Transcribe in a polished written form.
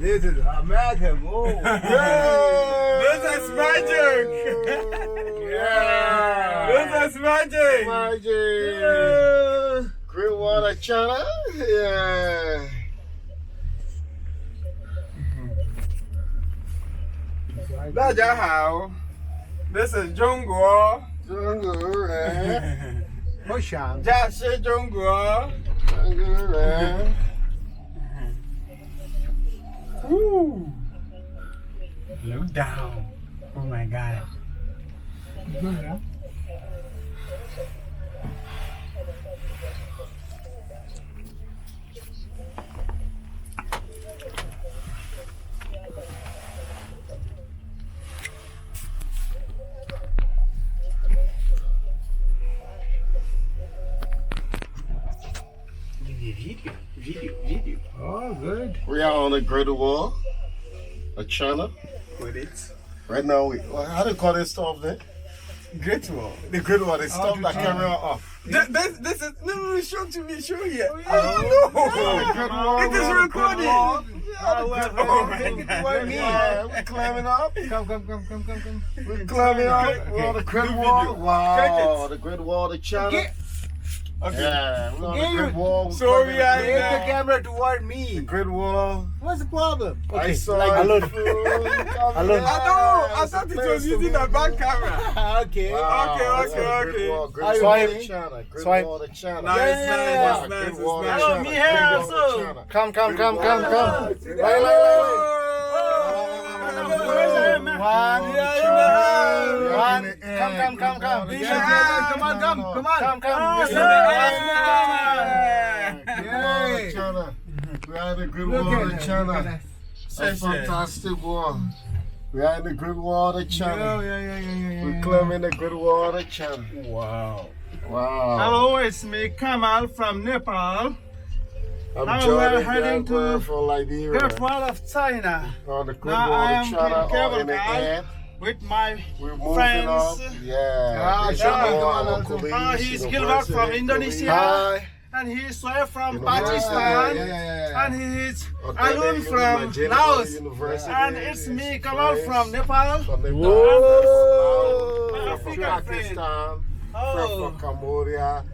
This is American. Oh, This is magic. yeah. This is magic. Magic. Green water China. Yeah. Đại gia hảo. This is 中国. Jungle Red. 我想这是中国. Jungle Red. Ooh. Look down. Oh my god. Video. Oh, good. We are on the Great Wall of China. Put it. Right now, how do you call this stuff there? Great wall. The Great Wall, the stuff to that China. camera off. This is no, show to me, show here. The Great Wall. It is recording. Oh my God. Yeah, we're climbing up. Come. We're climbing up. We're on the Great Wall. Wow, the Great Wall of China. Okay. Okay. Yeah, we're on the Great Wall. We're So climbing we are the in Great Take the Wall. camera toward me. The Great Wall. What's the problem? I saw like it. alone. Alone. I thought it was using a back camera. Okay. Wow, Okay. that's a Great Wall. Great Are you Wall ready? of China. Great Swipe. Wall of China. Nice, Yeah. nice. Great Wall of Nice. China. me Great here Wall of also. China. Come. One. One. Come. Come on. Yay. China. We are in the Great Look Wall at of that. China. A fantastic wall. We are in the Great Wall of China. We're climbing the Great Wall of China. Wow. Wow. Hello, it's me Kamal from Nepal, I'm Now Jordan we're heading Granberg to from Liberia. Great Wall of China, On the Great Now Wall I of am China, in all in the Kegembiraan. air. with my We're moving friends. up. Yeah. This is yeah. our colleagues, He's university Gilbert from colleagues. Indonesia, Hi. and he's Sohaib from Yeah, Pakistan, Yeah. and he's Okay, Alun then you from Nigeria Laos, University. and it's me Kamal from Nepal. From Nepal. Whoa. From African Pakistan. Oh. From Cambodia.